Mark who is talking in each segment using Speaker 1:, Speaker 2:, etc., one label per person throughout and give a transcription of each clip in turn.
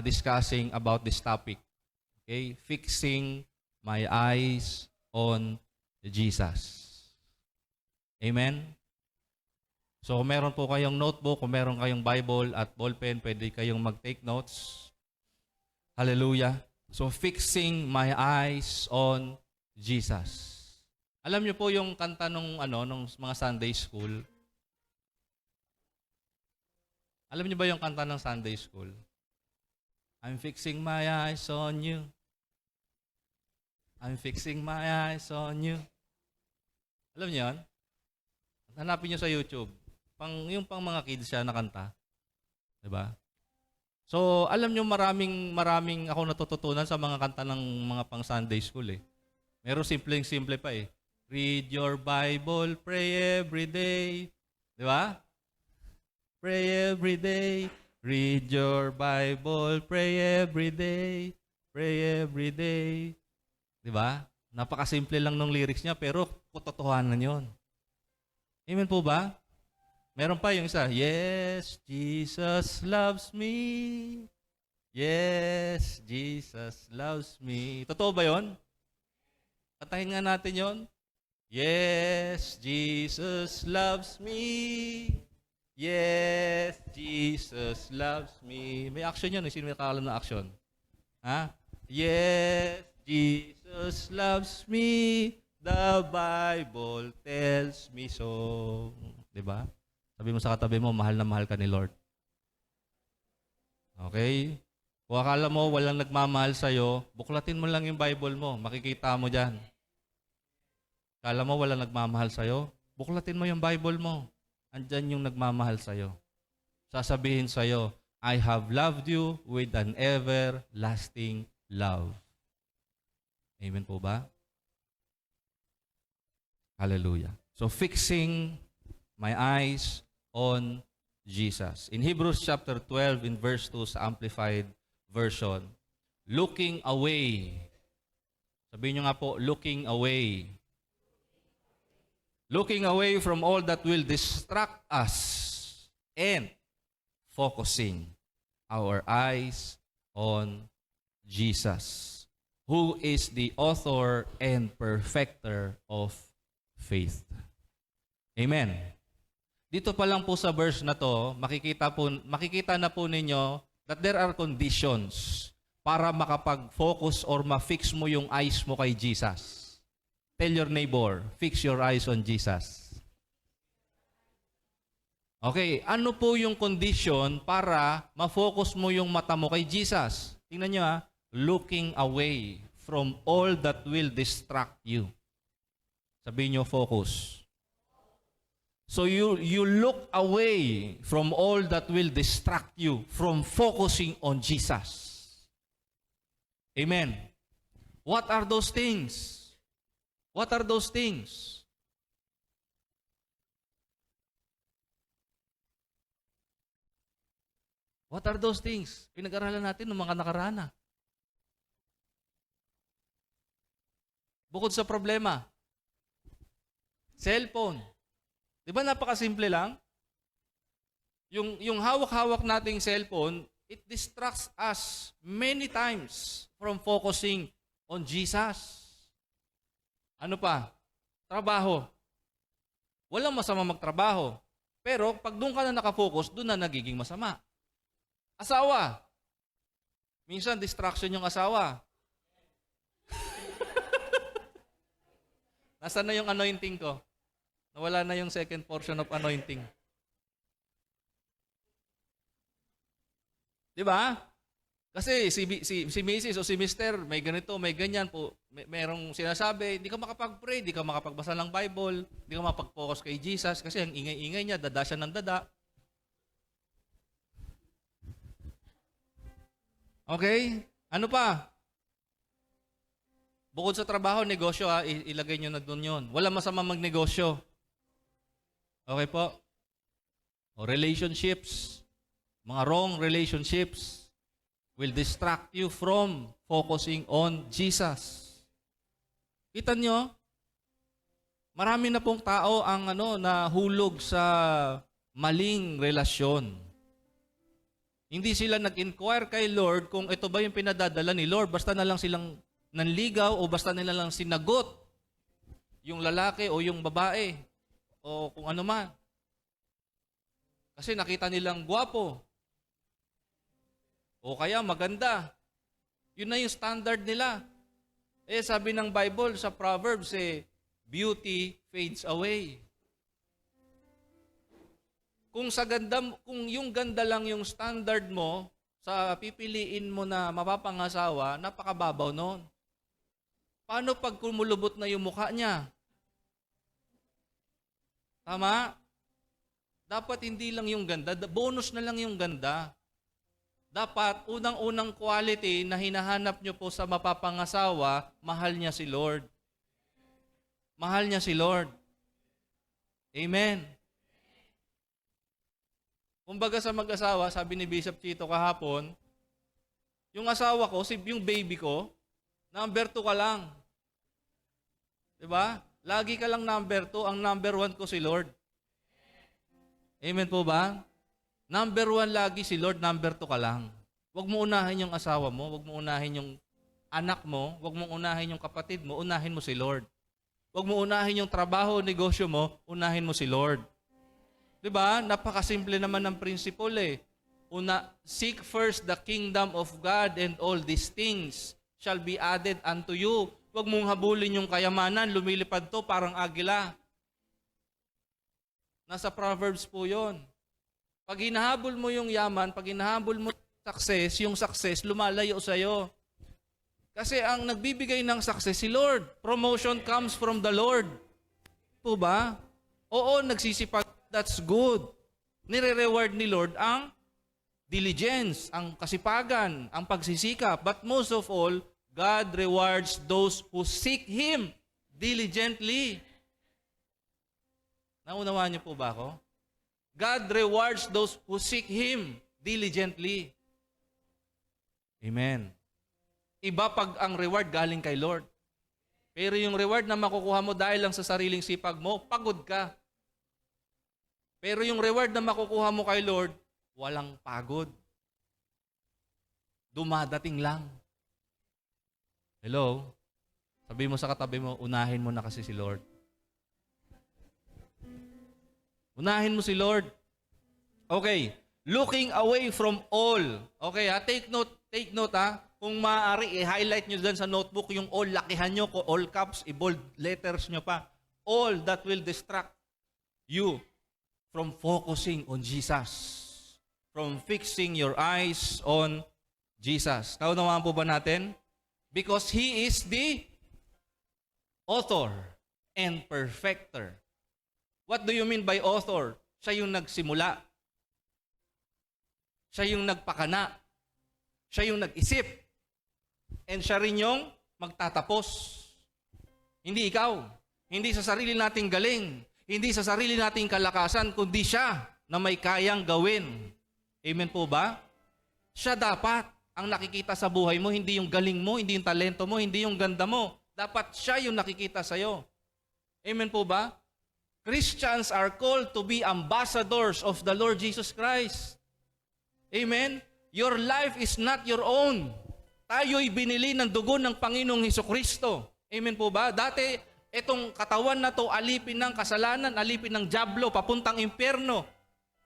Speaker 1: discussing about this topic. Okay? Fixing my eyes on Jesus. Amen? So, kung meron po kayong notebook, kung meron kayong Bible at ballpen, pwede kayong mag-take notes. Hallelujah. So, fixing my eyes on Jesus. Alam niyo po yung kanta nung mga Sunday school? Alam niyo ba yung kanta ng Sunday school? I'm fixing my eyes on you. I'm fixing my eyes on you. Alam niyo yan? Hanapin niyo sa YouTube. Yung pang mga kids siya na kanta. Diba? So, alam niyo maraming ako natututunan sa mga kanta ng mga pang Sunday school eh. Meron simple pa eh. Read your Bible, pray every day. Diba? Pray every day. Read your Bible, pray every day. Pray every day. Diba? Napakasimple lang ng lyrics niya, pero katotohanan yun. Amen po ba? Meron pa yung isa, yes, Jesus loves me. Yes, Jesus loves me. Totoo ba yun? Katahin nga natin yun. Yes, Jesus loves me. Yes, Jesus loves me. May action yun. Sino may kakalam na action? Ha? Yes, Jesus loves me. The Bible tells me so. Diba? Sabi mo sa katabi mo, mahal na mahal ka ni Lord. Okay? Kung akala mo walang nagmamahal sa'yo, buklatin mo lang yung Bible mo. Makikita mo dyan. Akala mo walang nagmamahal sa'yo, buklatin mo yung Bible mo. Andyan yung nagmamahal sa'yo. Sasabihin sa'yo, I have loved you with an everlasting love. Amen po ba? Hallelujah. So, fixing my eyes on Jesus. In Hebrews chapter 12, in verse 2, sa Amplified Version, looking away. Sabihin nyo nga po, looking away. Looking away from all that will distract us and focusing our eyes on Jesus, who is the author and perfecter of faith. Amen. Dito pa lang po sa verse na to, makikita na po ninyo that there are conditions para makapag-focus or ma-fix mo yung eyes mo kay Jesus. Tell your neighbor, fix your eyes on Jesus. Okay, ano po yung condition para ma-focus mo yung mata mo kay Jesus? Tingnan nyo ha, looking away from all that will distract you. Sabihin nyo, focus. So you look away from all that will distract you from focusing on Jesus. Amen. What are those things? What are those things? What are those things? Pinag-aralan natin ng mga nakaraan. Bukod sa problema, cellphone. Di ba napakasimple lang? Yung hawak-hawak nating cellphone, it distracts us many times from focusing on Jesus. Ano pa? Trabaho. Walang masama magtrabaho. Pero pag doon ka na nakafocus, doon na nagiging masama. Asawa. Minsan, distraction yung asawa. Nasaan na yung anointing ko? Nawala na yung second portion of anointing. Di ba? Kasi si Mrs. o si Mr. may ganito, may ganyan po, merong sinasabi, hindi ka makapag-pray, hindi ka makapagbasa ng Bible, hindi ka makapag-focus kay Jesus kasi ang ingay-ingay niya, dada siya ng dada. Okay? Ano pa? Bukod sa trabaho, negosyo, ilagay nyo na doon yun. Wala masama magnegosyo. Okay po? O relationships, mga wrong relationships will distract you from focusing on Jesus. Kita nyo? Marami na pong tao ang nahulog sa maling relasyon. Hindi sila nag-inquire kay Lord kung ito ba yung pinadadala ni Lord. Basta na lang silang nanligaw o basta nila lang sinagot yung lalaki o yung babae o kung ano man. Kasi nakita nilang gwapo o kaya maganda. Yun na yung standard nila. Sabi ng Bible sa Proverbs, beauty fades away. Kung yung ganda lang yung standard mo sa pipiliin mo na mapapangasawa, napakababaw noon. Paano pag kumulubot na yung mukha niya? Tama? Dapat hindi lang yung ganda, bonus na lang yung ganda. Dapat unang-unang quality na hinahanap nyo po sa mapapangasawa, mahal niya si Lord. Mahal niya si Lord. Amen. Kumbaga sa mag-asawa, sabi ni Bishop Chito kahapon, yung asawa ko, yung baby ko, number 2 ka lang. Diba? Lagi ka lang number 2, ang number 1 ko si Lord. Amen po ba? Number 1 lagi si Lord, number 2 ka lang. Huwag mo unahin yung asawa mo, huwag mo unahin yung anak mo, huwag mo unahin yung kapatid mo, unahin mo si Lord. Huwag mo unahin yung trabaho, negosyo mo, unahin mo si Lord. Diba? Napakasimple naman ng principle seek first the kingdom of God and all these things shall be added unto you. Huwag mong habulin yung kayamanan, lumilipad to parang agila. Nasa Proverbs po yun. Pag hinahabol mo yung yaman, pag hinahabol mo yung success lumalayo sa'yo. Kasi ang nagbibigay ng success si Lord. Promotion comes from the Lord. Po ba? Oo, nagsisipag. That's good. Nire-reward ni Lord ang diligence, ang kasipagan, ang pagsisikap. But most of all, God rewards those who seek Him diligently. Naunawaan niyo po ba ako? God rewards those who seek Him diligently. Amen. Iba pag ang reward galing kay Lord. Pero yung reward na makukuha mo dahil lang sa sariling sipag mo, pagod ka. Pero yung reward na makukuha mo kay Lord, walang pagod. Dumadating lang. Hello? Sabi mo sa katabi mo, unahin mo na kasi si Lord. Unahin mo si Lord. Okay. Looking away from all. Okay ha? Take note ha? Kung maaari, i-highlight nyo dyan sa notebook yung all, lakihan nyo, all caps, i-bold letters nyo pa. All that will distract you from focusing on Jesus. From fixing your eyes on Jesus. Naunawaan po ba natin? Because He is the author and perfecter. What do you mean by author? Siya yung nagsimula. Siya yung nagpakana. Siya yung nag-isip. And siya rin yung magtatapos. Hindi ikaw. Hindi sa sarili nating galing. Hindi sa sarili nating kalakasan, kundi siya na may kayang gawin. Amen po ba? Siya dapat ang nakikita sa buhay mo, hindi yung galing mo, hindi yung talento mo, hindi yung ganda mo. Dapat siya yung nakikita sa'yo. Amen po ba? Christians are called to be ambassadors of the Lord Jesus Christ. Amen? Your life is not your own. Tayo'y binili ng dugo ng Panginoong Hesukristo. Amen po ba? Dati, itong katawan na to alipin ng kasalanan, alipin ng dyablo, papuntang impyerno.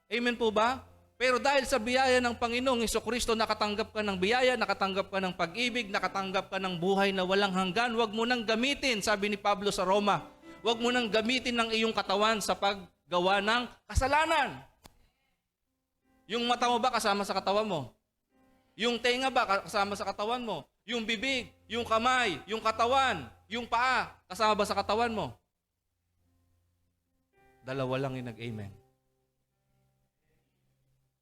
Speaker 1: Amen po ba? Pero dahil sa biyaya ng Panginoong Hesukristo, nakatanggap ka ng biyaya, nakatanggap ka ng pag-ibig, nakatanggap ka ng buhay na walang hanggan. Huwag mo nang gamitin, sabi ni Pablo sa Roma, huwag mo nang gamitin ng iyong katawan sa paggawa ng kasalanan. Yung mata mo ba kasama sa katawan mo? Yung tenga ba kasama sa katawan mo? Yung bibig, yung kamay, yung katawan, yung paa, kasama ba sa katawan mo? Dalawa lang yung nag-amen.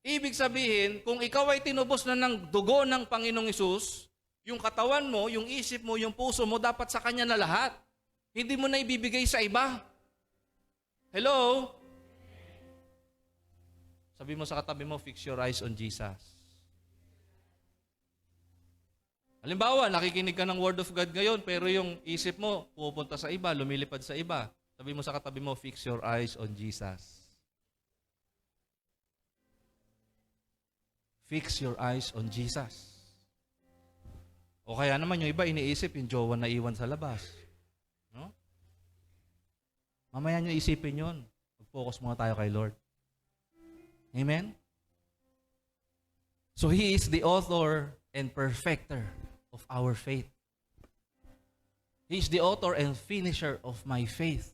Speaker 1: Ibig sabihin, kung ikaw ay tinubos na ng dugo ng Panginoong Hesus, yung katawan mo, yung isip mo, yung puso mo, dapat sa Kanya na lahat. Hindi mo na ibibigay sa iba. Hello? Sabi mo sa katabi mo, fix your eyes on Jesus. Halimbawa, nakikinig ka ng Word of God ngayon, pero yung isip mo, pupunta sa iba, lumilipad sa iba. Sabi mo sa katabi mo, fix your eyes on Jesus. Fix your eyes on Jesus. O kaya naman yung iba iniisip yung jowa na iwan sa labas. No? Mamaya nyo isipin yun. Mag-focus muna tayo kay Lord. Amen? So He is the author and perfecter of our faith. He is the author and finisher of my faith.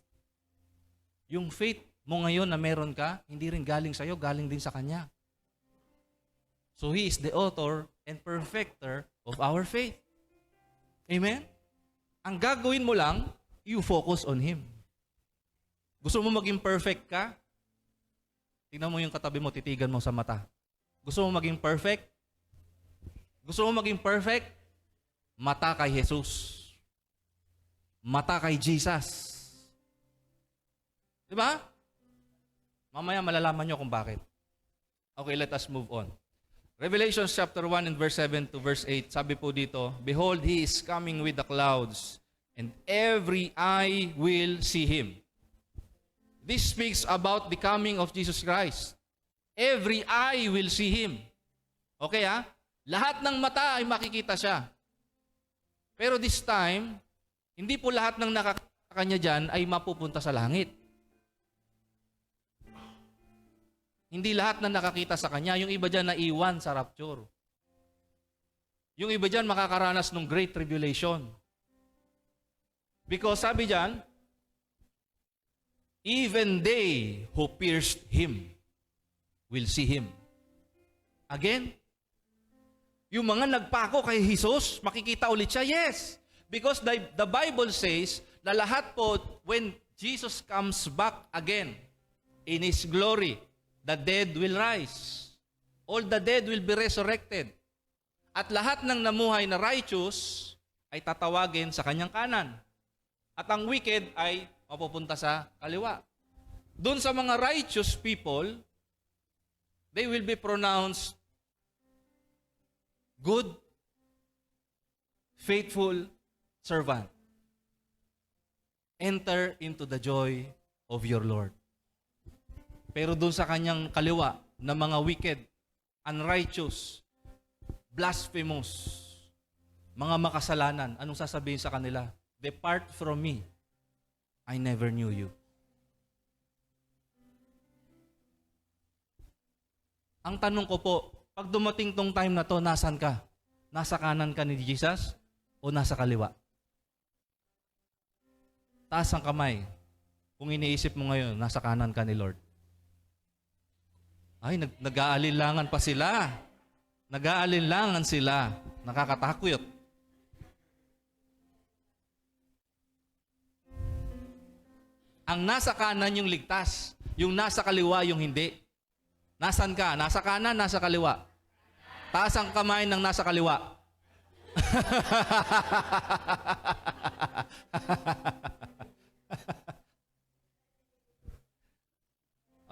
Speaker 1: Yung faith mo ngayon na meron ka, hindi rin galing sa'yo, galing din sa Kanya. So He is the author and perfecter of our faith. Amen? Ang gagawin mo lang, you focus on Him. Gusto mo maging perfect ka? Tingnan mo yung katabi mo, titigan mo sa mata. Gusto mo maging perfect? Gusto mo maging perfect? Mata kay Jesus. Mata kay Jesus. Diba? Mamaya malalaman nyo kung bakit. Okay, let us move on. Revelation chapter 1 and verse 7 to verse 8, sabi po dito, Behold, He is coming with the clouds, and every eye will see Him. This speaks about the coming of Jesus Christ. Every eye will see Him. Okay ha? Lahat ng mata ay makikita siya. Pero this time, hindi po lahat ng nakakita kanya dyan ay mapupunta sa langit. Hindi lahat na nakakita sa Kanya. Yung iba dyan naiwan sa rapture. Yung iba dyan makakaranas ng great tribulation. Because sabi dyan, even they who pierced Him will see Him. Again, yung mga nagpako kay Jesus, makikita ulit siya? Yes. Because the Bible says na lahat po, when Jesus comes back again in His glory, the dead will rise. All the dead will be resurrected. At lahat ng namuhay na righteous ay tatawagin sa Kanyang kanan. At ang wicked ay mapupunta sa kaliwa. Doon sa mga righteous people, they will be pronounced good, faithful servant. Enter into the joy of your Lord. Pero doon sa kanyang kaliwa, na mga wicked, unrighteous, blasphemous, mga makasalanan, anong sasabihin sa kanila? Depart from me. I never knew you. Ang tanong ko po, pag dumating tong time na to, nasan ka? Nasa kanan ka ni Jesus o nasa kaliwa? Taas ang kamay. Kung iniisip mo ngayon, nasa kanan ka ni Lord. Ay, nag-aalinlangan pa sila. Nag-aalinlangan sila. Nakakatakot. Ang nasa kanan yung ligtas. Yung nasa kaliwa yung hindi. Nasaan ka? Nasa kanan, nasa kaliwa? Taas ang kamay ng nasa kaliwa.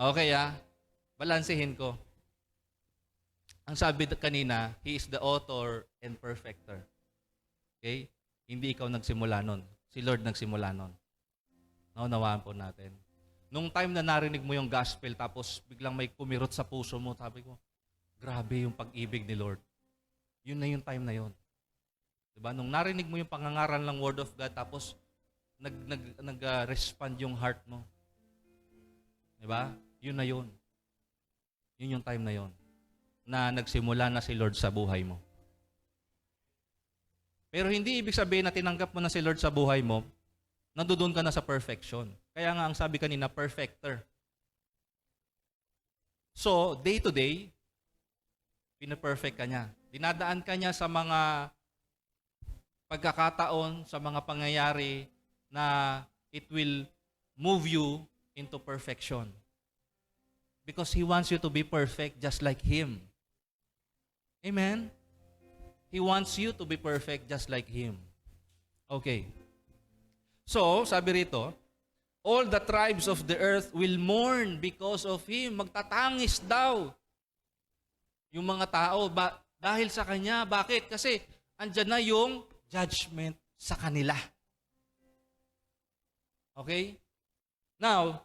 Speaker 1: Okay balansehin ko. Ang sabi kanina, He is the author and perfecter. Okay? Hindi ikaw nagsimula nun. Si Lord nagsimula nun. Naunawaan po natin. Nung time na narinig mo yung gospel, tapos biglang may kumirot sa puso mo, sabi ko, grabe yung pag-ibig ni Lord. Yun na yung time na yun. Diba? Nung narinig mo yung pangangaral ng Word of God, tapos nag-respond yung heart mo. Diba? Yun na yun. Yun yung time na yun. Na nagsimula na si Lord sa buhay mo. Pero hindi ibig sabihin na tinanggap mo na si Lord sa buhay mo, nandoon ka na sa perfection. Kaya nga ang sabi kanina, perfecter. So, day to day, pinaperfect ka niya. Dinadaan ka niya sa mga pagkakataon, sa mga pangyayari na it will move you into perfection. Because He wants you to be perfect just like Him. Amen? He wants you to be perfect just like Him. Okay. So, sabi rito, all the tribes of the earth will mourn because of Him. Magtatangis daw yung mga tao dahil sa Kanya. Bakit? Kasi andyan na yung judgment sa kanila. Okay? Now,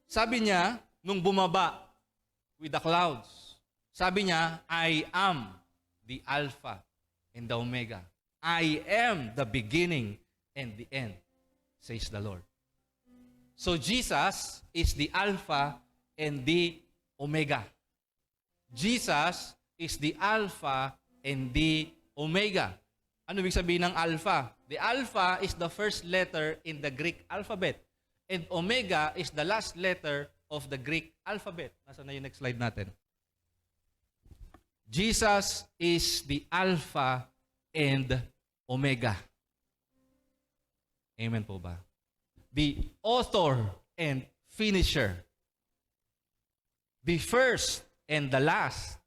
Speaker 1: sabi niya, nung bumaba with the clouds, Sabi niya, I am the Alpha and the Omega. I am the beginning and the end, says the Lord. So Jesus is the Alpha and the Omega. Jesus is the Alpha and the Omega. Ano ibig sabihin ng Alpha? The Alpha is the first letter in the Greek alphabet. And Omega is the last letter of the Greek alphabet. Nasaan na yung next slide natin? Jesus is the Alpha and Omega. Amen po ba? The author and finisher. The first and the last.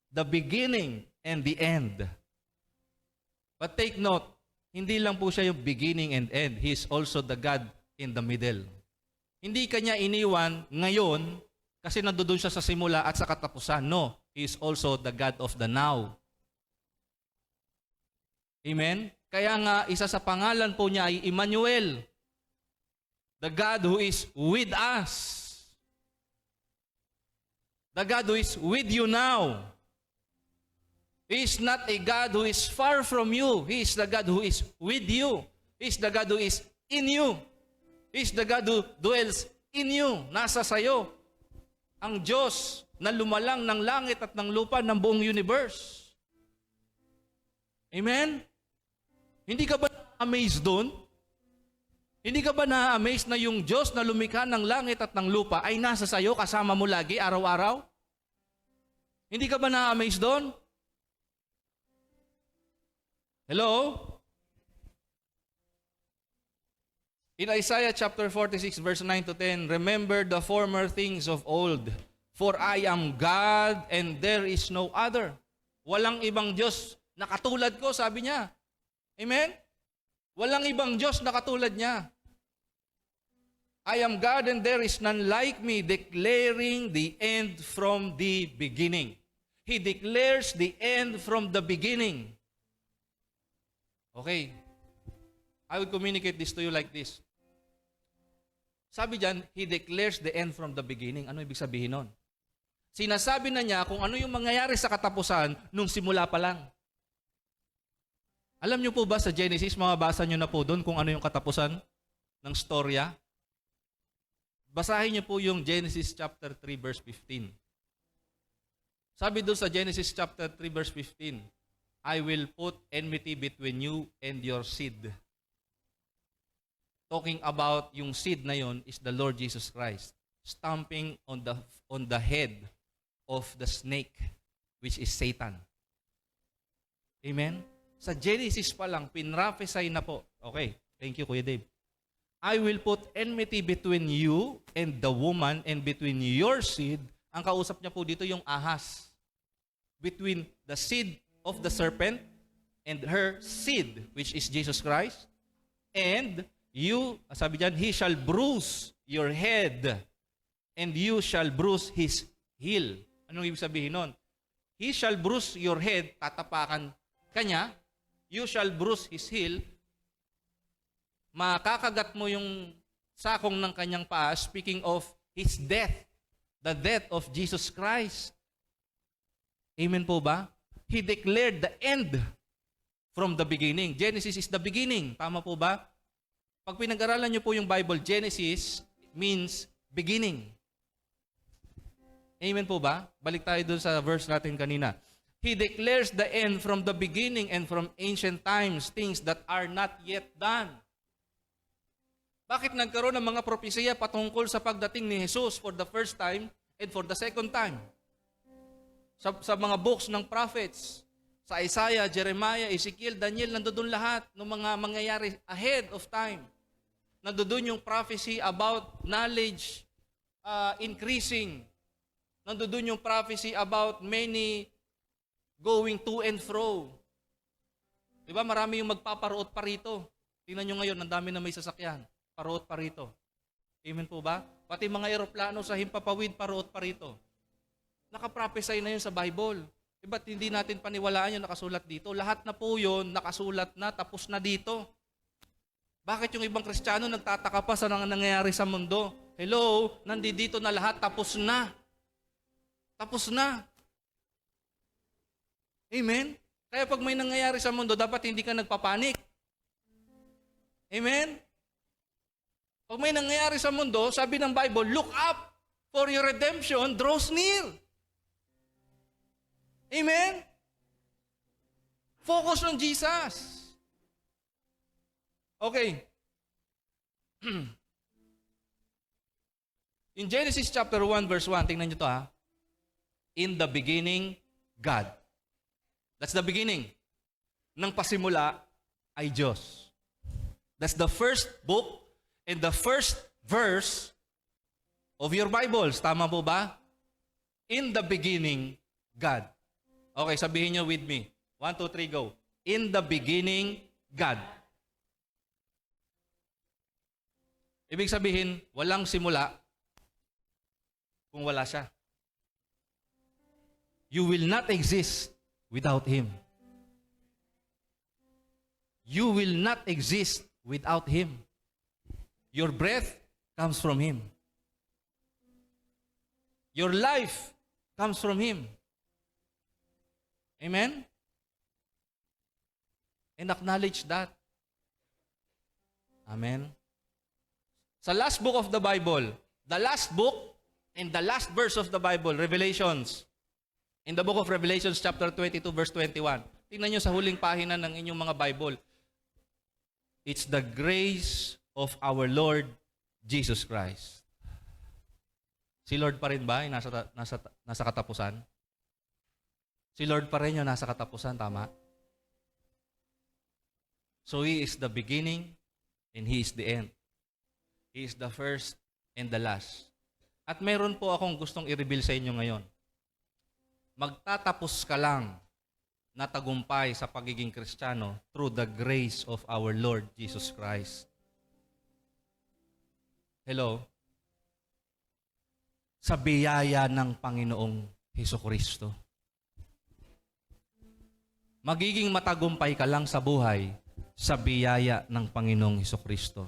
Speaker 1: The beginning and the end. But take note, hindi lang po siya yung beginning and end. He is also the God in the middle. Hindi kanya iniwan ngayon kasi nandoon siya sa simula at sa katapusan. No, He is also the God of the now. Amen? Kaya nga, isa sa pangalan po niya ay Emmanuel. The God who is with us. The God who is with you now. He is not a God who is far from you. He is the God who is with you. He is the God who is in you. He is the God who dwells in you. Nasa sayo. Ang Diyos na lumalang ng langit at ng lupa ng buong universe. Amen? Hindi ka ba na-amaze doon? Hindi ka ba na-amaze na yung Diyos na lumikha ng langit at ng lupa ay nasa sayo, kasama mo lagi, araw-araw? Hindi ka ba na-amaze doon? Hello? In Isaiah chapter 46 verse 9 to 10, remember the former things of old, for I am God and there is no other. Walang ibang Diyos na katulad ko, sabi niya. Amen? Walang ibang Diyos na katulad niya. I am God and there is none like me, declaring the end from the beginning. He declares the end from the beginning. Okay. I will communicate this to you like this. Sabi diyan, He declares the end from the beginning. Ano ibig sabihin nun? Sinasabi na niya kung ano yung mangyayari sa katapusan nung simula pa lang. Alam niyo po ba sa Genesis, mababasa niyo na po doon kung ano yung katapusan ng storya? Basahin niyo po yung Genesis chapter 3 verse 15. Sabi doon sa Genesis chapter 3 verse 15, I will put enmity between you and your seed. Talking about yung seed na yon is the Lord Jesus Christ, stamping on the head of the snake, which is Satan. Amen? Sa Genesis pa lang, pinrophesy na po. Okay, thank you, Kuya Dave. I will put enmity between you and the woman and between your seed. Ang kausap niya po dito yung ahas. Between the seed of the serpent and her seed, which is Jesus Christ. And you, sabi diyan, he shall bruise your head and you shall bruise his heel. Anong ibig sabihin nun? He shall bruise your head, tatapakan kanya. You shall bruise his heel. Makakagat mo yung sakong ng kanyang paa, speaking of his death, the death of Jesus Christ. Amen po ba? He declared the end from the beginning. Genesis is the beginning. Tama po ba? Pag pinag-aralan niyo po yung Bible, Genesis means beginning. Amen po ba? Balik tayo dun sa verse natin kanina. He declares the end from the beginning and from ancient times, things that are not yet done. Bakit nagkaroon ng mga propesiya patungkol sa pagdating ni Jesus for the first time and for the second time? Sa mga books ng prophets, sa Isaiah, Jeremiah, Ezekiel, Daniel, nandoon lahat ng mga mangyayari ahead of time. Nandoon yung prophecy about knowledge increasing. Nandoon yung prophecy about many going to and fro. Diba? Marami yung magpaparoot pa rito. Tingnan nyo ngayon, ang dami na may sasakyan. Paroot pa rito. Amen po ba? Pati mga eroplano sa himpapawid, paroot pa rito. Nakaprophesy na yun sa Bible. Ba't hindi natin paniwalaan yung nakasulat dito? Lahat na po yun, nakasulat na, tapos na dito. Bakit yung ibang Kristiyano nagtataka pa sa nangyayari sa mundo? Hello, nandito na lahat, tapos na. Tapos na. Amen? Kaya pag may nangyayari sa mundo, dapat hindi ka nagpapanik. Amen? Pag may nangyayari sa mundo, sabi ng Bible, look up, for your redemption draws near. Amen? Focus on Jesus. Okay. In Genesis chapter 1 verse 1, tingnan nyo to ha. In the beginning, God. That's the beginning. Nang pasimula ay Diyos. That's the first book and the first verse of your Bibles. Tama po ba? In the beginning, God. Okay, sabihin nyo with me. 1, 2, 3, go. In the beginning, God. Ibig sabihin, walang simula kung wala siya. You will not exist without Him. You will not exist without Him. Your breath comes from Him. Your life comes from Him. Amen? And acknowledge that. Amen? Sa last book of the Bible, the last book and the last verse of the Bible, Revelations. In the book of Revelations, chapter 22, verse 21. Tingnan nyo sa huling pahina ng inyong mga Bible. It's the grace of our Lord Jesus Christ. Si Lord pa rin ba ay nasa katapusan? Si Lord pa rin yung nasa katapusan, tama? So He is the beginning and He is the end. He is the first and the last. At meron po akong gustong i-reveal sa inyo ngayon. Magtatapos ka lang na tagumpay sa pagiging Kristiyano through the grace of our Lord Jesus Christ. Hello? Sa biyaya ng Panginoong Hesukristo. Magiging matagumpay ka lang sa buhay sa biyaya ng Panginoong Hesukristo.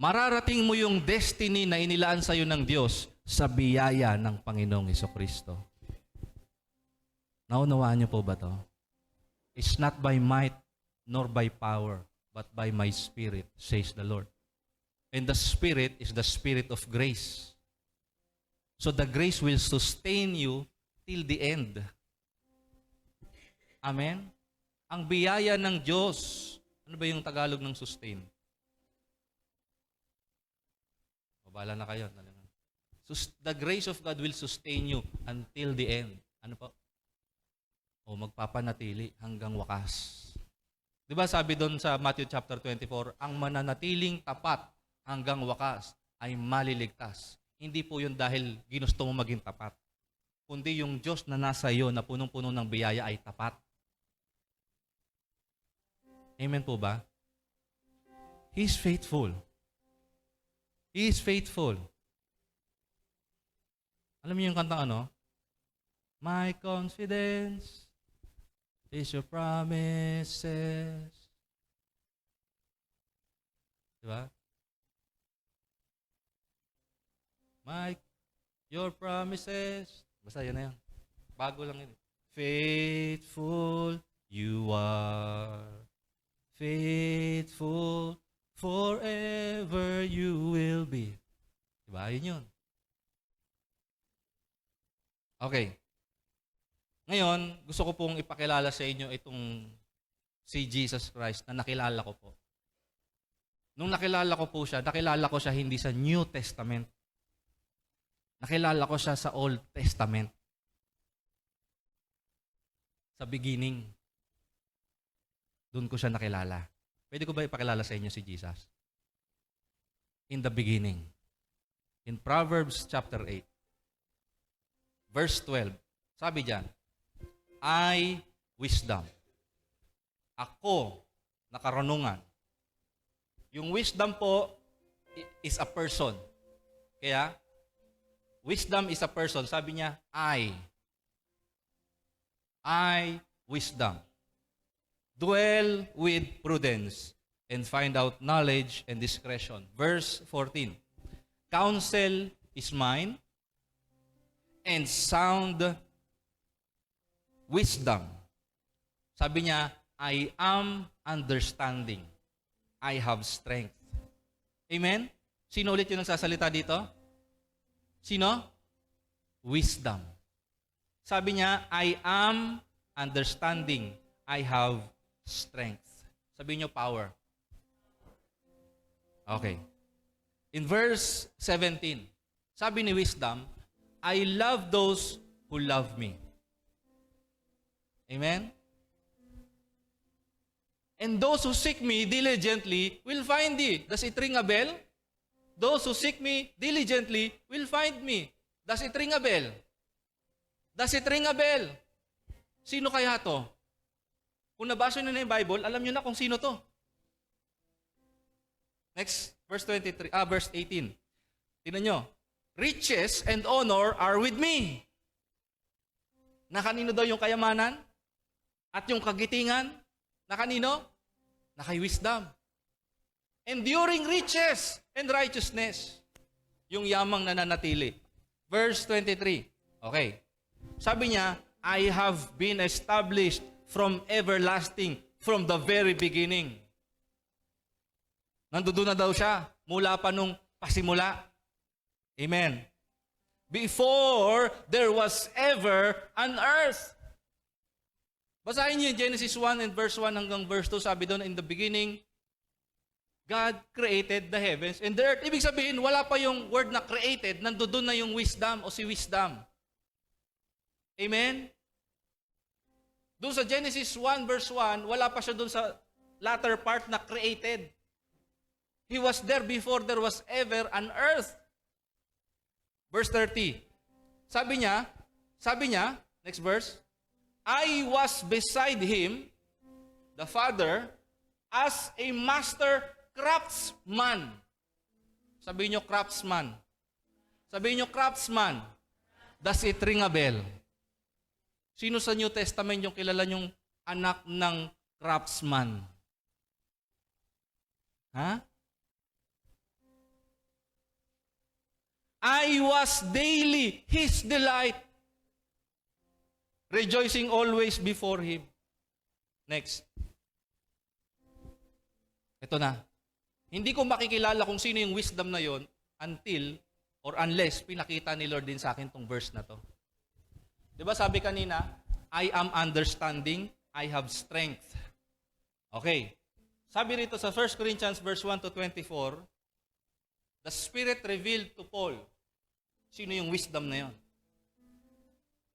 Speaker 1: Mararating mo yung destiny na inilaan sa iyo ng Diyos sa biyaya ng Panginoong Hesukristo. Naunawaan niyo po ba to? It's not by might nor by power, but by my Spirit, says the Lord. And the Spirit is the Spirit of grace. So the grace will sustain you till the end. Amen? Ang biyaya ng Diyos, ano ba yung Tagalog ng sustain? Babala na kayo. The grace of God will sustain you until the end. Ano po? O magpapanatili hanggang wakas. Di ba sabi doon sa Matthew chapter 24, ang mananatiling tapat hanggang wakas ay maliligtas. Hindi po yun dahil ginusto mo maging tapat. Kundi yung Diyos na nasa iyo na punong-puno ng biyaya ay tapat. Amen po ba? He is faithful. He is faithful. Alam niyo yung kantang ano? My confidence is your promises. Diba? Your promises. Basta yun na yan. Bago lang yun. Faithful you are. Faithful forever you will be. Diba? Yun yun. Okay. Ngayon, gusto ko pong ipakilala sa inyo itong si Jesus Christ na nakilala ko po. Nung nakilala ko po siya, nakilala ko siya hindi sa New Testament. Nakilala ko siya sa Old Testament. Sa beginning. Doon ko siya nakilala. Pwede ko ba ipakilala sa inyo si Jesus? In the beginning. In Proverbs chapter 8. Verse 12. Sabi diyan, I, wisdom. Ako, na karunungan. Yung wisdom po is a person. Kaya, wisdom is a person. Sabi niya, I, wisdom. Dwell with prudence and find out knowledge and discretion. Verse 14. Counsel is mine and sound wisdom. Sabi niya, I am understanding. I have strength. Amen? Sino ulit yung nagsasalita dito? Sino? Wisdom. Sabi niya, I am understanding. I have strength. Sabi niyo, power. Okay. In verse 17, sabi ni Wisdom, I love those who love me. Amen? And those who seek me diligently will find me. Does it ring a bell? Those who seek me diligently will find me. Does it ring a bell? Does it ring a bell? Sino kaya to? Kung nabasa nyo na yung Bible, alam nyo na kung sino to. Next, verse 18. Tingnan nyo. Riches and honor are with me. Na kanino daw yung kayamanan? At yung kagitingan? Na kanino? Na kay wisdom. Enduring riches and righteousness. Yung yamang nananatili. Verse 23. Okay. Sabi niya, I have been established from everlasting, from the very beginning. Nandoon na daw siya, mula pa nung pasimula. Amen. Before there was ever an earth. Basahin niyo Genesis 1 and verse 1 hanggang verse 2. Sabi doon, in the beginning, God created the heavens and the earth. Ibig sabihin, wala pa yung word na created, nandoon na yung wisdom o si wisdom. Amen? Doon sa Genesis 1 verse 1, wala pa siya doon sa latter part na created. He was there before there was ever an earth. Verse 30. Sabi niya, next verse, I was beside him, the Father, as a master craftsman. Sabihin niyo craftsman. Sabihin niyo craftsman. Does it ring a bell? Sino sa New Testament yung kilala niyong anak ng craftsman? Ha? I was daily his delight, rejoicing always before him. Next. Ito na. Hindi ko makikilala kung sino yung wisdom na yon until or unless pinakita ni Lord din sa akin tong verse na to. Diba sabi kanina, I am understanding, I have strength. Okay. Sabi rito sa 1 Corinthians verse 1 to 24, the Spirit revealed to Paul. Sino yung wisdom na yon?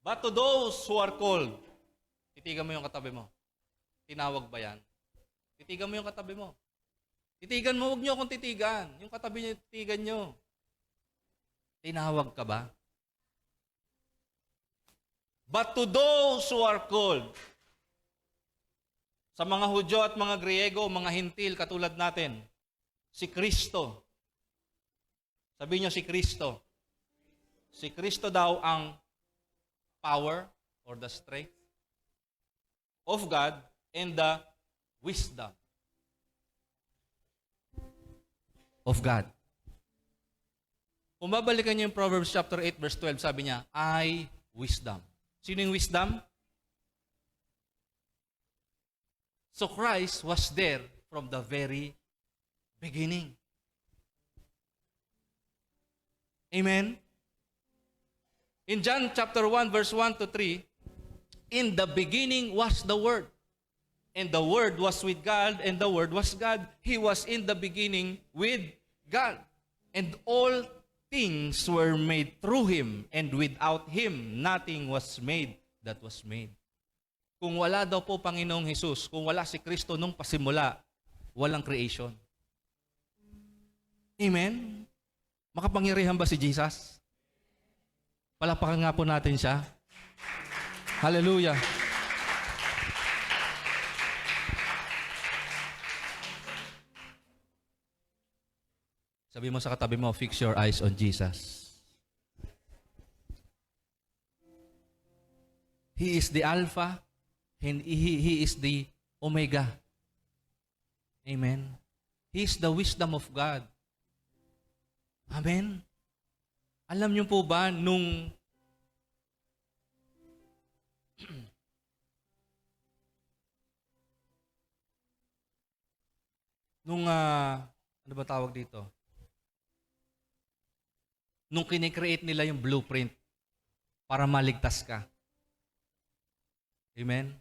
Speaker 1: But to those who are called, titigan mo yung katabi mo. Tinawag ba yan? Titigan mo yung katabi mo. Titigan mo, huwag nyo akong titigan. Yung katabi nyo, titigan nyo. Tinawag ka ba? But to those who are called, sa mga Hudyo at mga Griego, mga Hintil, katulad natin, si Kristo. Sabihin nyo si Kristo. Si Kristo daw ang power or the strength of God and the wisdom of God. Kung babalikan niyo yung Proverbs chapter 8 verse 12, sabi niya, I wisdom. Sino yung wisdom? So Christ was there from the very beginning. Amen? In John chapter 1 verse 1 to 3, in the beginning was the Word, and the Word was with God, and the Word was God. He was in the beginning with God. And all things were made through Him, and without Him, nothing was made that was made. Kung wala daw po Panginoong Jesus, kung wala si Kristo nung pasimula, walang creation. Amen? Makapangyarihan ba si Jesus? Palapakan nga po natin siya. Hallelujah. Sabi mo sa katabi mo, fix your eyes on Jesus. He is the Alpha and He is the Omega. Amen. He is the wisdom of God. Amen. Alam niyo po ba, nung nung, ano ba tawag dito? Nung kinikreate nila yung blueprint para maligtas ka. Amen?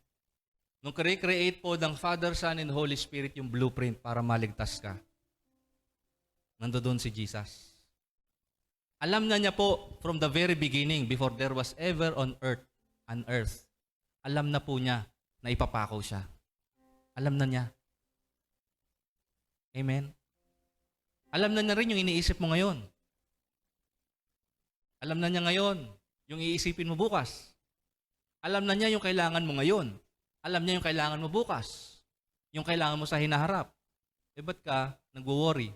Speaker 1: Nung create po ng Father, Son, and Holy Spirit yung blueprint para maligtas ka, nandoon si Jesus. Alam na niya po from the very beginning, before there was ever on earth, alam na po niya na ipapako siya. Alam na niya. Amen? Alam na niya rin yung iniisip mo ngayon. Alam na niya ngayon yung iisipin mo bukas. Alam na niya yung kailangan mo ngayon. Alam niya yung kailangan mo bukas. Yung kailangan mo sa hinaharap. Eh, ba't ka nagwo-worry?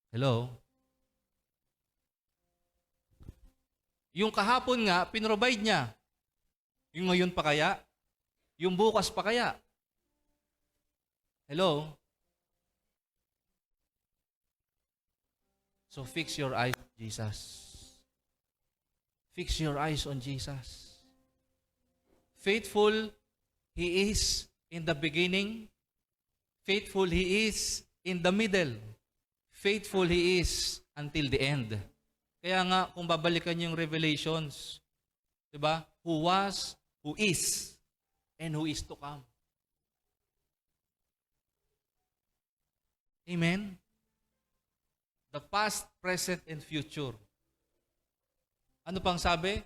Speaker 1: Hello? Yung kahapon nga, pinrovide niya. Yung ngayon pa kaya? Yung bukas pa kaya? Hello? So fix your eyes on Jesus. Fix your eyes on Jesus. Faithful He is in the beginning. Faithful He is in the middle. Faithful He is until the end. Kaya nga, kung babalikan yung Revelations, diba? Who was, who is, and who is to come. Amen? The past, present, and future. Ano pang sabi?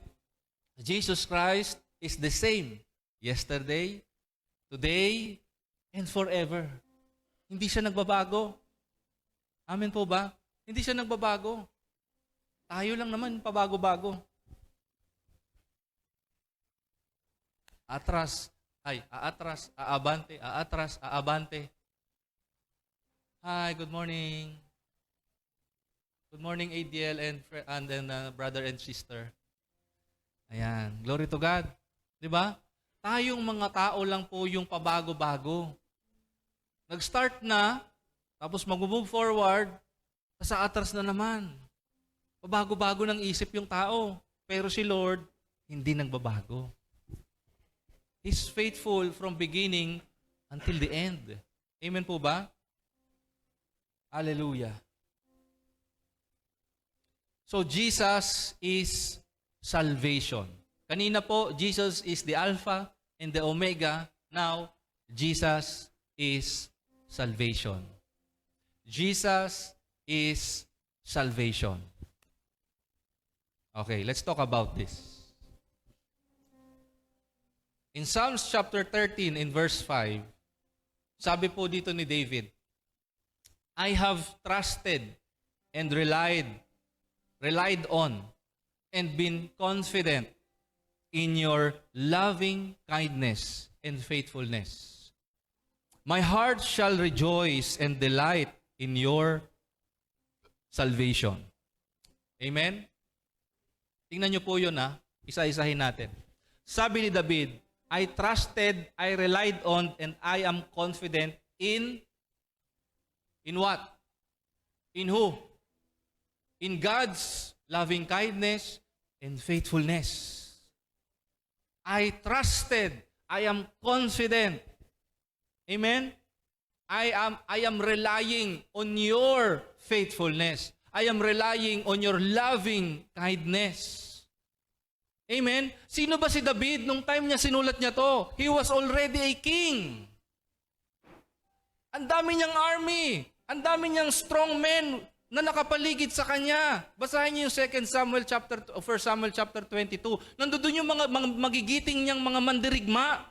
Speaker 1: Jesus Christ is the same yesterday, today, and forever. Hindi siya nagbabago. Amen po ba? Hindi siya nagbabago. Tayo lang naman pabago-bago. Aatras, aabante. Hi, good morning. Good morning, ADL and then brother and sister. Ayan, glory to God. 'Di ba? Tayong mga tao lang po yung pabago-bago. Nag-start na, tapos mag-move forward, sa atras na naman. Pabago-bago ng isip yung tao. Pero si Lord, hindi nagbabago. He's faithful from beginning until the end. Amen po ba? Hallelujah. So, Jesus is salvation. Kanina po, Jesus is the Alpha and the Omega. Now, Jesus is salvation. Jesus is salvation. Okay, let's talk about this. In Psalms chapter 13, in verse 5, sabi po dito ni David, I have trusted and relied on and been confident in your loving kindness and faithfulness. My heart shall rejoice and delight in your salvation. Amen? Tingnan niyo po yun, isa-isahin natin. Sabi ni David, I trusted, I relied on, and I am confident in what? In who? In God's loving kindness and faithfulness. I trusted, I am confident. Amen? I am relying on your faithfulness. I am relying on your loving kindness. Amen? Sino ba si David nung time niya sinulat niya to? He was already a king. Ang dami niyang army. Ang dami niyang strong men na nakapaligid sa kanya. Basahin niyo yung 1 Samuel chapter 22. Nandoon yung mga magigiting niyang mga mandirigma.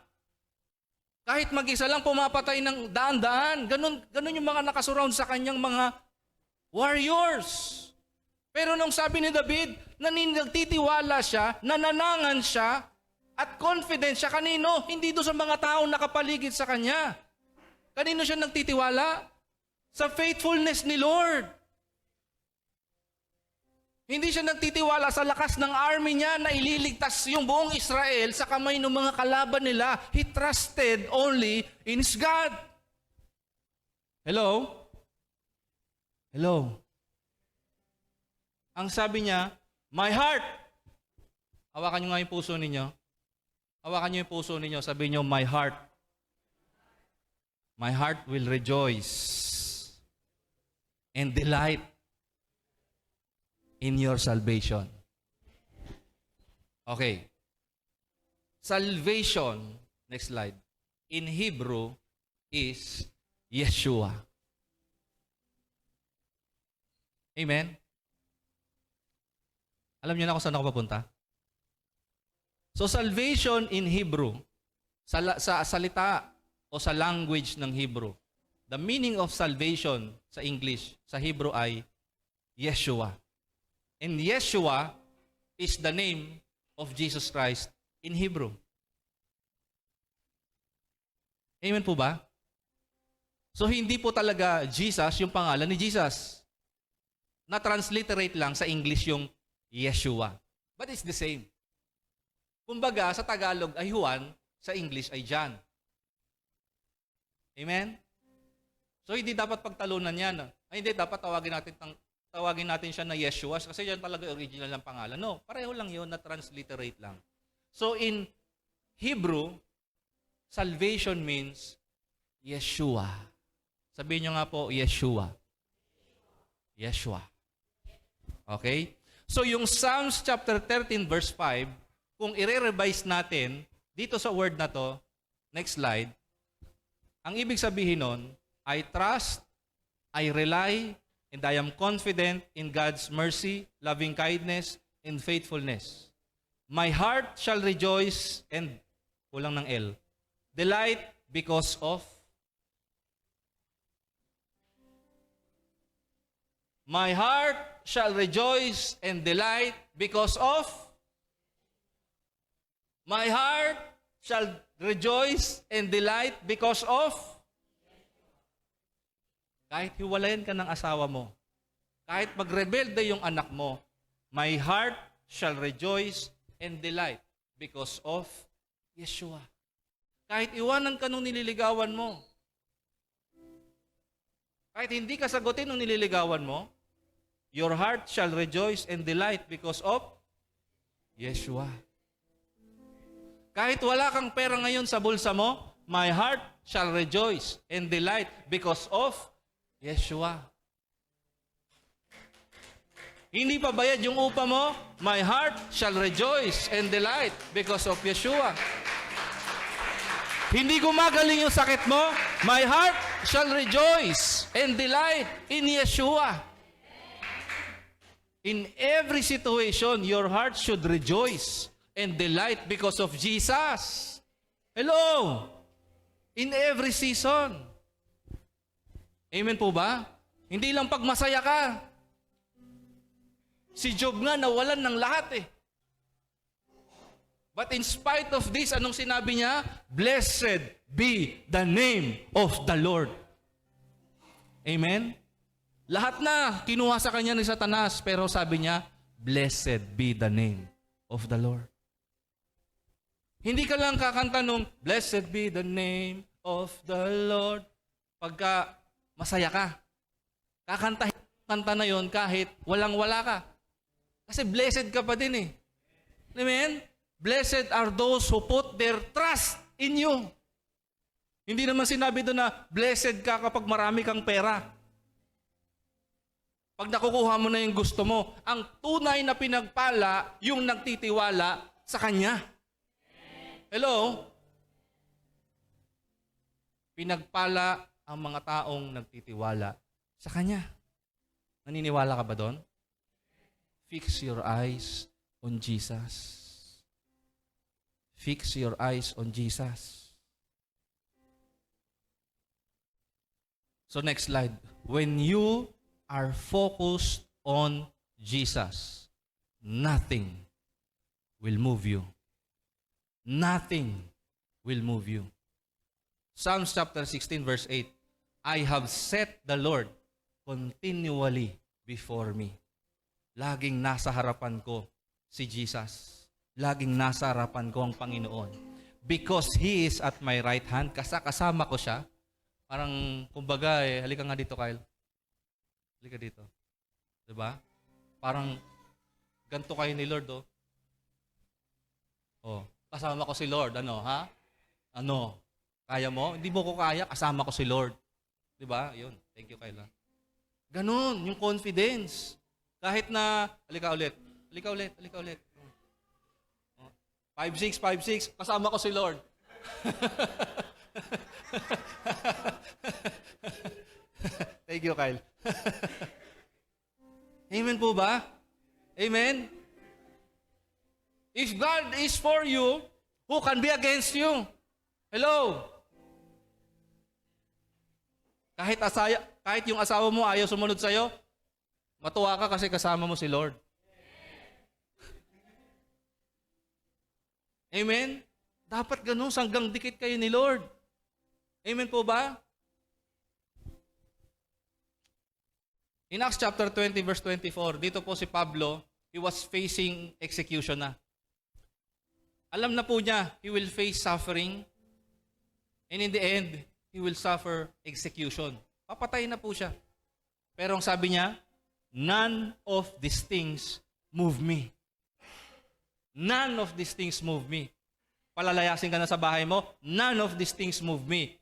Speaker 1: Kahit mag-isa lang pumapatay ng daan-daan. Ganun yung mga nakasurround sa kanyang mga warriors. Pero nung sabi ni David, nagtitiwala siya, nananangan siya, at confident siya. Kanino? Hindi doon sa mga taong nakapaligid sa kanya. Kanino siya nagtitiwala? Sa faithfulness ni Lord. Hindi siya nagtitiwala sa lakas ng army niya na ililigtas yung buong Israel sa kamay ng mga kalaban nila. He trusted only in his God. Hello? Hello? Ang sabi niya, my heart. Hawakan niyo nga yung puso ninyo. Hawakan niyo yung puso ninyo. Sabi niyo, my heart. My heart will rejoice and delight in your salvation. Okay. Salvation, next slide, in Hebrew is Yeshua. Amen? Alam niyo na kung saan ako papunta? So salvation in Hebrew, sa salita o sa language ng Hebrew, the meaning of salvation sa English, sa Hebrew ay Yeshua. And Yeshua is the name of Jesus Christ in Hebrew. Amen po ba? So hindi po talaga Jesus yung pangalan ni Jesus. Na-transliterate lang sa English yung Yeshua. But it's the same. Kumbaga, sa Tagalog ay Juan, sa English ay John. Amen? So hindi dapat pagtalunan yan. Ay hindi, dapat tawagin natin siya na Yeshua kasi yan talaga original ng pangalan. No, pareho lang yun, na-transliterate lang. So in Hebrew, salvation means Yeshua. Sabihin nyo nga po, Yeshua. Yeshua. Okay? So yung Psalms chapter 13 verse 5, kung i-revise natin dito sa word na to, next slide, ang ibig sabihin nun, I trust, I rely, and I am confident in God's mercy, loving kindness, and faithfulness. My heart shall rejoice and, kulang ng L, delight because of. My heart shall rejoice and delight because of. My heart shall rejoice and delight because of. Kahit hiwalayan ka ng asawa mo, kahit magrebelde yung anak mo, my heart shall rejoice and delight because of Yeshua. Kahit iwanan ka nung nililigawan mo, kahit hindi ka sagutin nung nililigawan mo, your heart shall rejoice and delight because of Yeshua. Kahit wala kang pera ngayon sa bulsa mo, my heart shall rejoice and delight because of Yeshua. Hindi pa bayad yung upa mo, my heart shall rejoice and delight because of Yeshua. Hindi gumagaling yung sakit mo, my heart shall rejoice and delight in Yeshua. In every situation, your heart should rejoice and delight because of Jesus. Hello! In every season. Amen po ba? Hindi lang pag masaya ka. Si Job nga nawalan ng lahat eh. But in spite of this, anong sinabi niya? Blessed be the name of the Lord. Amen? Lahat na kinuha sa kanya ni Satanas, pero sabi niya, blessed be the name of the Lord. Hindi ka lang kakanta nung, blessed be the name of the Lord, pagka masaya ka. Kakantahin kanta na yon kahit walang-wala ka. Kasi blessed ka pa din eh. Amen? Blessed are those who put their trust in you. Hindi naman sinabi doon na blessed ka kapag marami kang pera. Pag nakukuha mo na yung gusto mo, ang tunay na pinagpala yung nagtitiwala sa Kanya. Hello? Pinagpala ang mga taong nagtitiwala sa Kanya. Naniniwala ka ba doon? Fix your eyes on Jesus. Fix your eyes on Jesus. So next slide. When you are focused on Jesus, nothing will move you. Nothing will move you. Psalms chapter 16 verse 8. I have set the Lord continually before me. Laging nasa harapan ko si Jesus. Laging nasa harapan ko ang Panginoon. Because He is at my right hand, kasama ko siya. Parang, kumbaga halika nga dito, Kyle. Halika dito. Diba? Parang, ganito kayo ni Lord, oh. Oh, kasama ko si Lord, ano, ha? Ano? Kaya mo? Hindi mo ko kaya, kasama ko si Lord. Di ba? Yun. Thank you, Kayla. Ganon, yung confidence. Kahit na, halika ulit. Halika ulit, halika ulit. 5'6", 5'6", kasama ko si Lord. Thank you, Kyle. Amen po ba? Amen? If God is for you, who can be against you? Hello? Kahit yung asawa mo ayaw sumunod sa'yo, matuwa ka kasi kasama mo si Lord. Amen? Dapat ganun, sanggang dikit kayo ni Lord. Amen po ba? In Acts chapter 20 verse 24, dito po si Pablo, he was facing execution na. Alam na po niya, he will face suffering, and in the end, he will suffer execution. Papatay na po siya. Pero ang sabi niya, none of these things move me. None of these things move me. Palalayasin ka na sa bahay mo, none of these things move me.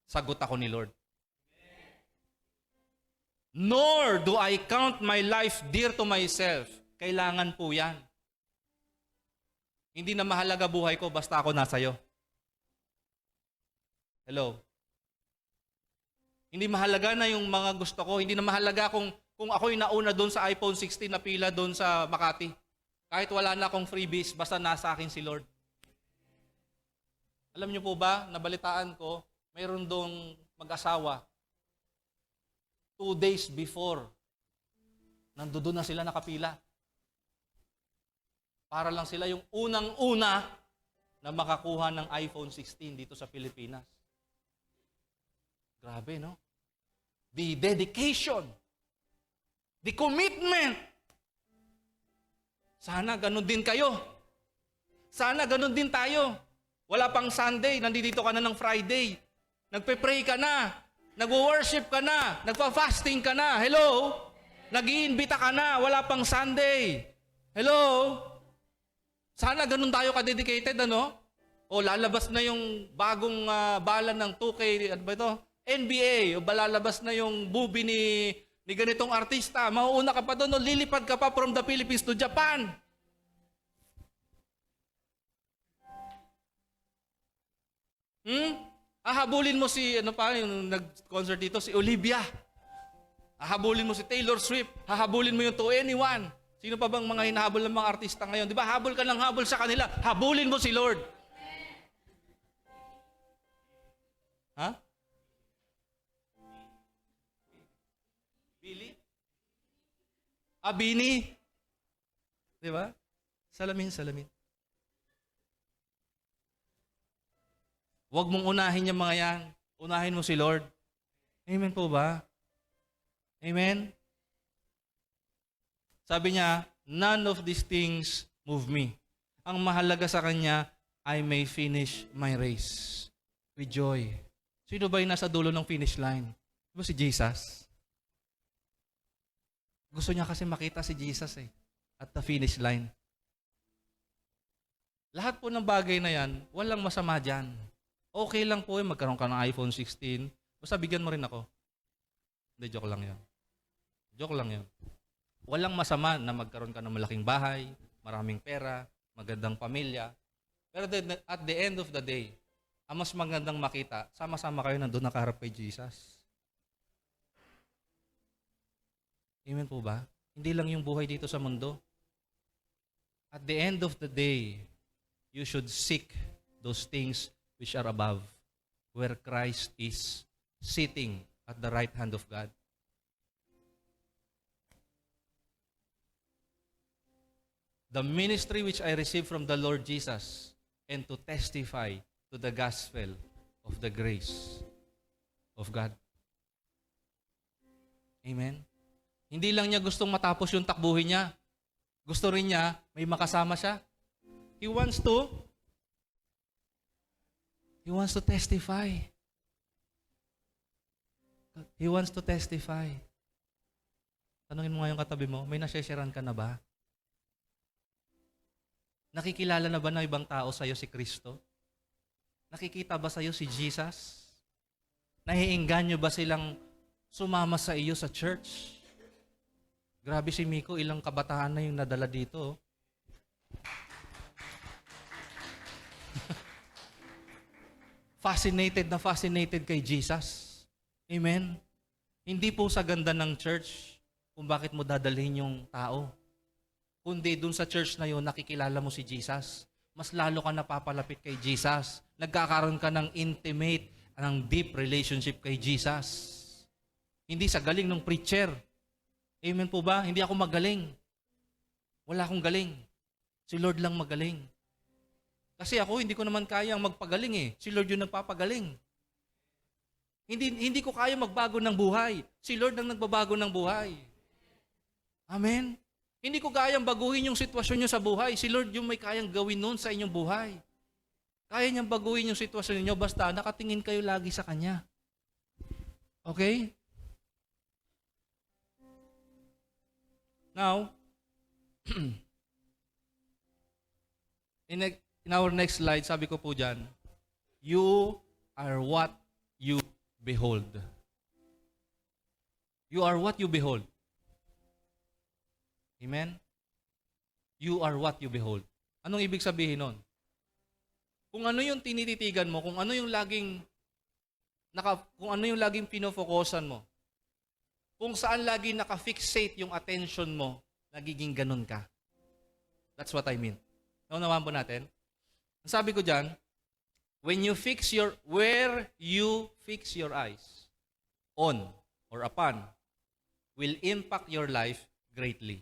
Speaker 1: Sagot ako ni Lord. Nor do I count my life dear to myself. Kailangan po yan. Hindi na mahalaga buhay ko basta ako nasa iyo. Hello? Hindi mahalaga na yung mga gusto ko. Hindi na mahalaga kung ako'y nauna doon sa iPhone 16 na pila doon sa Makati. Kahit wala na akong freebies, basta nasa akin si Lord. Alam niyo po ba, nabalitaan ko, mayroon doong mag-asawa. 2 days before, nandoon na sila nakapila. Para lang sila yung unang-una na makakuha ng iPhone 16 dito sa Pilipinas. Grabe, no? The dedication, the commitment. Sana ganun din kayo. Sana ganun din tayo. Wala pang Sunday, nandito ka na ng Friday. Nagpe-pray ka na. Nag-worship ka na. Nagpa-fasting ka na. Hello? Nag-iimbita ka na. Wala pang Sunday. Hello? Sana ganun tayo ka-dedicated, ano? O lalabas na yung bagong bala ng 2K, ano ba ito? NBA. O lalabas na yung movie ni ganitong artista. Mauuna ka pa doon, o lilipad ka pa from the Philippines to Japan. Hahabulin mo si, yung nag-concert dito, si Olivia. Hahabulin mo si Taylor Swift. Hahabulin mo yung 2NE1. Sino pa bang mga hinahabol ng mga artista ngayon? Di ba, habol ka ng habol sa kanila. Habulin mo si Lord. Ha? Billy? Bini? Di ba? Salamin. Huwag mong unahin yung mga yan. Unahin mo si Lord. Amen po ba? Amen? Sabi niya, none of these things move me. Ang mahalaga sa kanya, I may finish my race with joy. Sino ba yung nasa dulo ng finish line? Diba si Jesus? Gusto niya kasi makita si Jesus at the finish line. Lahat po ng bagay na yan, walang masama dyan. Okay lang po magkaroon ka ng iPhone 16. Basta bigyan mo rin ako. Hindi, joke lang yan. Joke lang yan. Walang masama na magkaroon ka ng malaking bahay, maraming pera, magandang pamilya. Pero at the end of the day, ang mas magandang makita, sama-sama kayo nandun nakaharap kay Jesus. Amen po ba? Hindi lang yung buhay dito sa mundo. At the end of the day, you should seek those things which are above, where Christ is sitting at the right hand of God. The ministry which I received from the Lord Jesus, and to testify to the gospel of the grace of God. Amen? Hindi lang niya gustong matapos yung takbuhin niya. Gusto rin niya, may makasama siya. He wants to testify. He wants to testify. Tanungin mo nga yung katabi mo, may nasesharean ka na ba? Nakikilala na ba ng ibang tao sa'yo si Kristo? Nakikita ba sa'yo si Jesus? Nahiingganyo ba silang sumama sa iyo sa church? Grabe si Miko, ilang kabataan na yung nadala dito. Fascinated na fascinated kay Jesus. Amen? Hindi po sa ganda ng church kung bakit mo dadalhin yung tao. Kundi dun sa church na yun, nakikilala mo si Jesus. Mas lalo ka napapalapit kay Jesus. Nagkakaroon ka ng intimate, ng deep relationship kay Jesus. Hindi sa galing ng preacher. Amen po ba? Hindi ako magaling. Wala akong galing. Si Lord lang magaling. Kasi ako, hindi ko naman kayang magpagaling eh. Si Lord yung nagpapagaling. Hindi ko kaya magbago ng buhay. Si Lord ang nagbabago ng buhay. Amen? Hindi ko kayang baguhin yung sitwasyon nyo sa buhay. Si Lord yung may kayang gawin nun sa inyong buhay. Kaya niyang baguhin yung sitwasyon ninyo basta nakatingin kayo lagi sa Kanya. Okay? Now, in our next slide, sabi ko po dyan, you are what you behold. You are what you behold. Amen? You are what you behold. Anong ibig sabihin nun? Kung ano yung tinititigan mo, kung ano yung laging pinofokusan mo, kung saan lagi naka-fixate yung attention mo, nagiging ganun ka. That's what I mean. Naunawaan po natin? Ang sabi ko dyan, where you fix your eyes on or upon will impact your life greatly.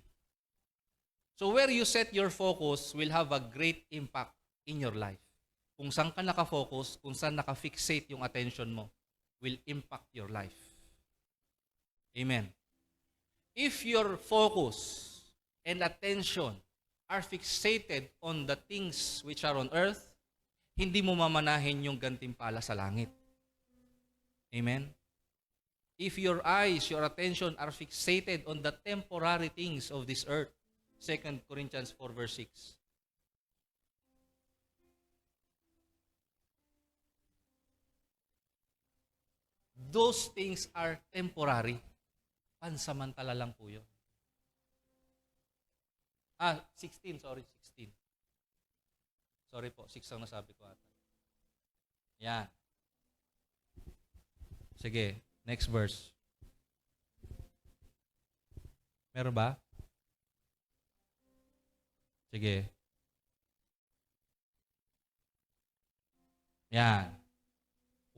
Speaker 1: So where you set your focus will have a great impact in your life. Kung saan ka nakafocus, kung saan naka-fixate yung attention mo, will impact your life. Amen. If your focus and attention are fixated on the things which are on earth, hindi mo mamanahin yung gantimpala sa langit. Amen? If your eyes, your attention are fixated on the temporary things of this earth, 2 Corinthians 4 verse 6. Those things are temporary. Pansamantala lang po yun. 16. Sorry po, 6 ang nasabi ko ata. Yan. Sige, next verse. Meron ba? Sige. Yan.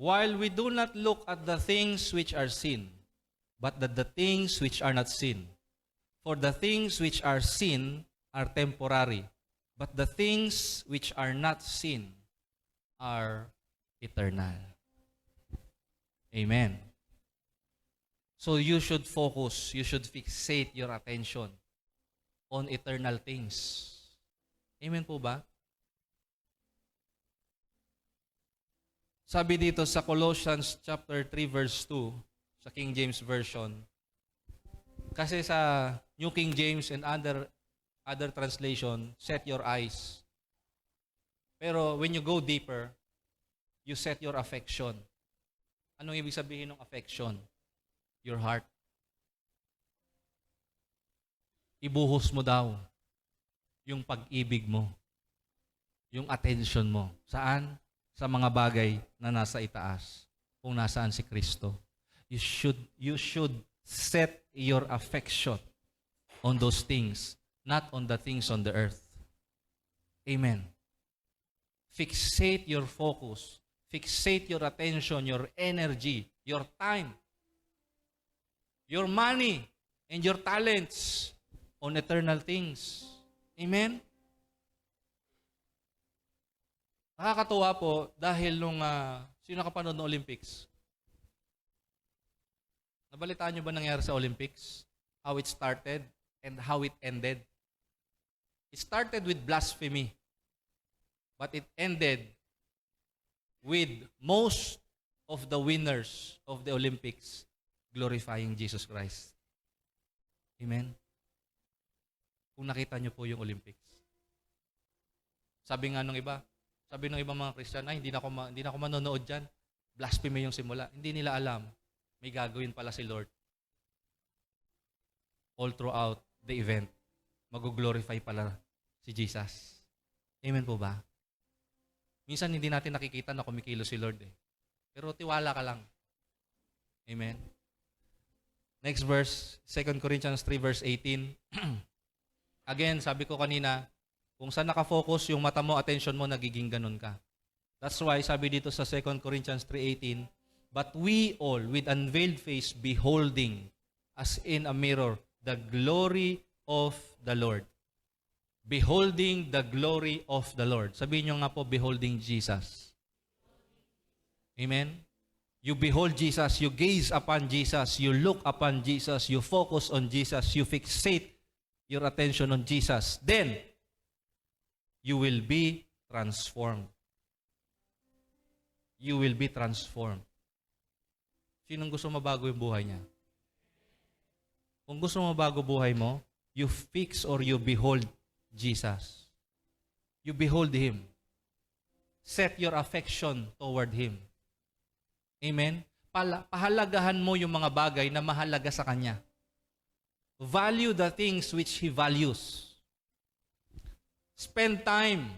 Speaker 1: While we do not look at the things which are seen, but at the things which are not seen. For the things which are seen are temporary, but the things which are not seen are eternal. Amen. So you should focus, you should fixate your attention on eternal things. Amen po ba? Sabi dito sa Colossians chapter 3 verse 2 sa King James Version. Kasi sa New King James and other translation, set your eyes. Pero when you go deeper, you set your affection. Anong ibig sabihin ng affection? Your heart. Ibuhos mo daw yung pag-ibig mo, yung attention mo. Saan? Sa mga bagay na nasa itaas, kung nasaan si Kristo. You should set your affection on those things, not on the things on the earth. Amen. Fixate your focus, fixate your attention, your energy, your time, your money, and your talents on eternal things. Amen? Nakakatuwa po dahil sino nakapanood ng Olympics? Nabalitaan niyo ba nangyari sa Olympics? How it started and how it ended? It started with blasphemy, but it ended with most of the winners of the Olympics glorifying Jesus Christ. Amen? Kung nakita niyo po yung Olympics. Sabi nga nung iba, Sabi ng ibang mga Christian, ay, hindi na ako manonood dyan. Blasphemy yung simula. Hindi nila alam. May gagawin pala si Lord. All throughout the event, mag-glorify pala si Jesus. Amen po ba? Minsan hindi natin nakikita na kumikilos si Lord eh. Pero tiwala ka lang. Amen? Next verse, 2 Corinthians 3 verse 18. Again, sabi ko kanina, kung saan nakafocus yung mata mo, attention mo, nagiging ganun ka. That's why sabi dito sa 2 Corinthians 3:18, but we all with unveiled face beholding as in a mirror the glory of the Lord. Beholding the glory of the Lord. Sabihin nyo nga po, beholding Jesus. Amen? You behold Jesus, you gaze upon Jesus, you look upon Jesus, you focus on Jesus, you fixate your attention on Jesus. Then, you will be transformed. You will be transformed. Sinong gusto mabago yung buhay niya? Kung gusto mabago buhay mo, you fix or you behold Jesus. You behold Him. Set your affection toward Him. Amen? Pahalagahan mo yung mga bagay na mahalaga sa Kanya. Value the things which He values. Spend time.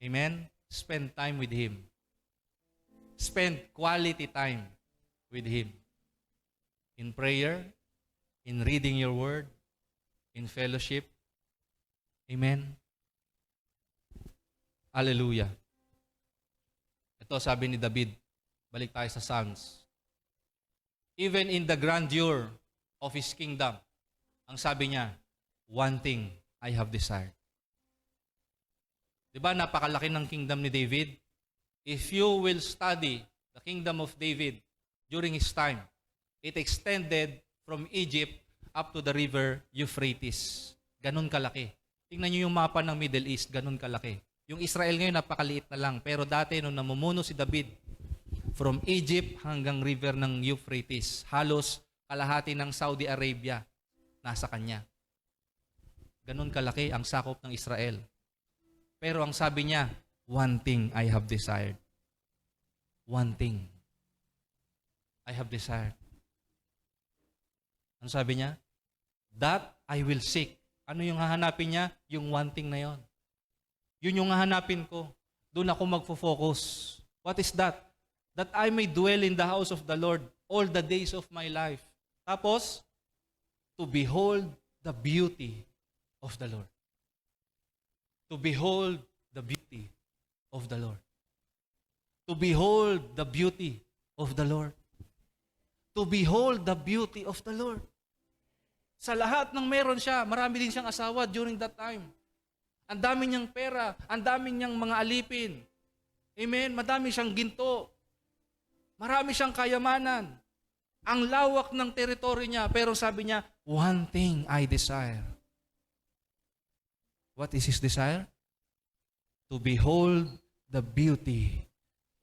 Speaker 1: Amen? Spend time with Him. Spend quality time with Him. In prayer, in reading your word, in fellowship. Amen? Hallelujah. Ito sabi ni David, balik tayo sa Psalms. Even in the grandeur of His kingdom, ang sabi niya, one thing I have desired. Diba napakalaki ng kingdom ni David? If you will study the kingdom of David during his time, it extended from Egypt up to the river Euphrates. Ganun kalaki. Tingnan niyo yung mapa ng Middle East, ganun kalaki. Yung Israel ngayon napakaliit na lang, pero dati nung namumuno si David, from Egypt hanggang river ng Euphrates, halos kalahati ng Saudi Arabia nasa kanya. Ganun kalaki ang sakop ng Israel. Pero ang sabi niya, one thing I have desired. One thing I have desired. Ano sabi niya? That I will seek. Ano yung hahanapin niya? Yung one thing na yon. Yun yung hahanapin ko. Doon ako magfo-focus. What is that? That I may dwell in the house of the Lord all the days of my life. Tapos, to behold the beauty of the Lord. To behold the beauty of the Lord. To behold the beauty of the Lord. To behold the beauty of the Lord. Sa lahat ng meron siya, marami din siyang asawa during that time. Ang dami niyang pera, ang dami niyang mga alipin. Amen? Madami siyang ginto. Marami siyang kayamanan. Ang lawak ng teritoryo niya, pero sabi niya, one thing I desire. What is his desire? To behold the beauty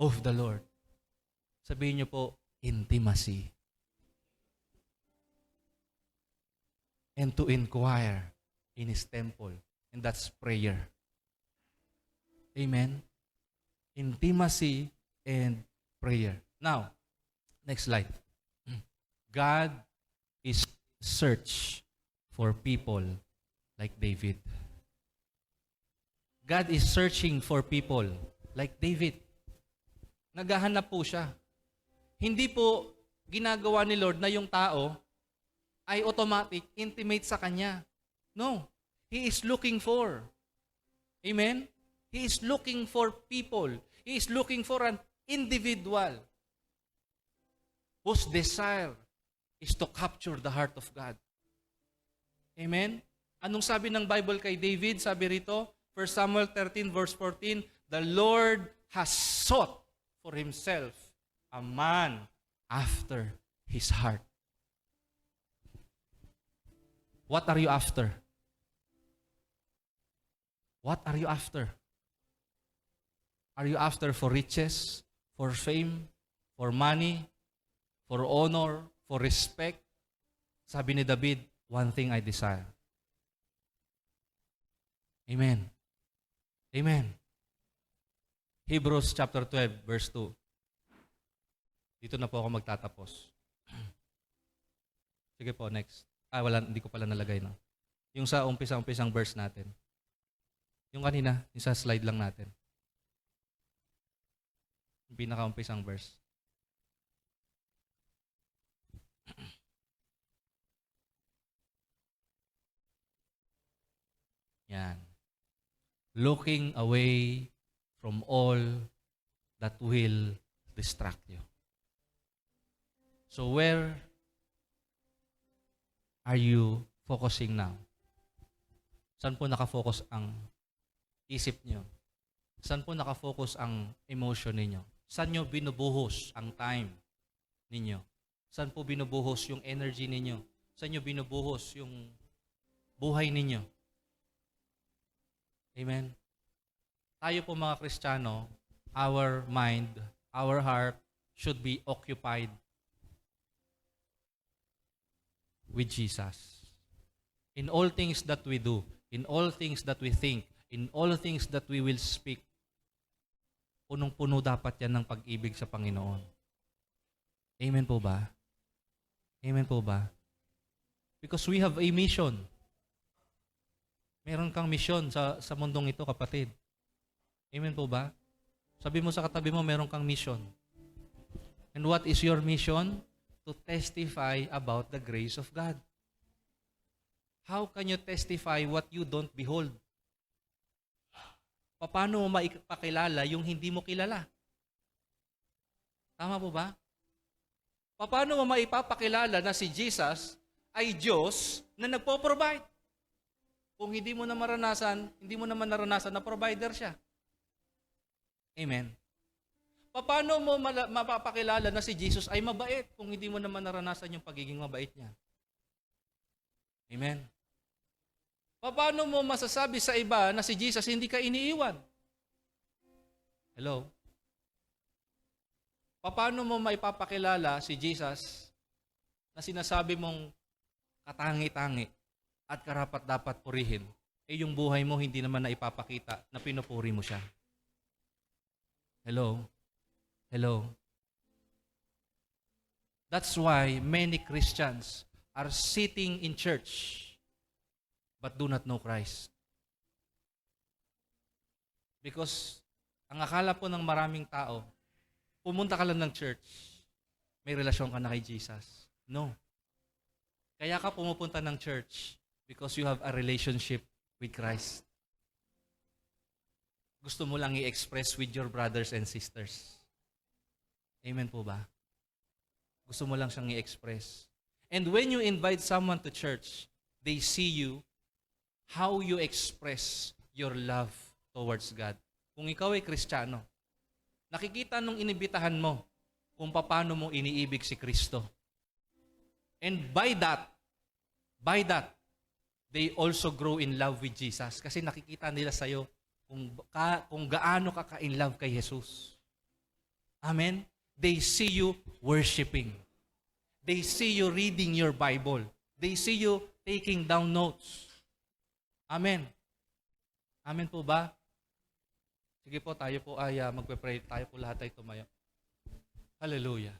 Speaker 1: of the Lord. Sabihin niyo po, intimacy. And to inquire in His temple. And that's prayer. Amen? Intimacy and prayer. Now, next slide. God is search for people like David. God is searching for people like David. Naghahanap po siya. Hindi po ginagawa ni Lord na yung tao ay automatic, intimate sa Kanya. No. He is looking for. Amen? He is looking for people. He is looking for an individual whose desire is to capture the heart of God. Amen? Anong sabi ng Bible kay David? Sabi rito, 1 Samuel 13 verse 14, the Lord has sought for Himself a man after His heart. What are you after? What are you after? Are you after for riches, for fame, for money, for honor, for respect? Sabi ni David, one thing I desire. Amen. Amen. Hebrews chapter 12, verse 2. Dito na po ako magtatapos. Sige po, next. Wala, hindi ko pala nalagay, no? Yung sa umpisang verse natin. Yung kanina, yung sa slide lang natin. Yung pinaka-umpisang verse. Yan. Looking away from all that will distract you. So where are you focusing now? Saan po nakafocus ang isip niyo? Saan po nakafocus ang emotion ninyo? Saan nyo binubuhos ang time ninyo? Saan po binubuhos yung energy ninyo? Saan nyo binubuhos yung buhay ninyo? Amen? Tayo po mga Kristiyano, our mind, our heart should be occupied with Jesus. In all things that we do, in all things that we think, in all things that we will speak, punong-puno dapat yan ng pag-ibig sa Panginoon. Amen po ba? Amen po ba? Because we have a mission. Meron kang mission sa mundong ito, kapatid. Amen po ba? Sabi mo sa katabi mo, meron kang mission. And what is your mission? To testify about the grace of God. How can you testify what you don't behold? Paano mo maipakilala yung hindi mo kilala? Tama po ba? Paano mo maipapakilala na si Jesus ay Diyos na nagpo-provide? Kung hindi mo naman naranasan na provider siya. Amen. Paano mo mapapakilala na si Jesus ay mabait kung hindi mo naman naranasan yung pagiging mabait niya? Amen. Paano mo masasabi sa iba na si Jesus hindi ka iniiwan? Hello? Paano mo maipapakilala si Jesus na sinasabi mong katangi-tangi at karapat-dapat purihin, yung buhay mo hindi naman na ipapakita na pinupuri mo siya? Hello? Hello? That's why many Christians are sitting in church but do not know Christ. Because ang akala po ng maraming tao, pumunta ka lang ng church, may relasyon ka na kay Jesus. No. Kaya ka pumupunta ng church because you have a relationship with Christ. Gusto mo lang i-express with your brothers and sisters. Amen po ba? Gusto mo lang siyang i-express. And when you invite someone to church, they see you, how you express your love towards God. Kung ikaw ay Kristiyano, nakikita nung inibitahan mo kung paano mo iniibig si Kristo. And by that, they also grow in love with Jesus. Kasi nakikita nila sa'yo kung gaano ka ka-in love kay Jesus. Amen? They see you worshiping. They see you reading your Bible. They see you taking down notes. Amen. Amen po ba? Sige po, tayo po ay magpe-pray. Tayo po lahat ay tumayo. Hallelujah.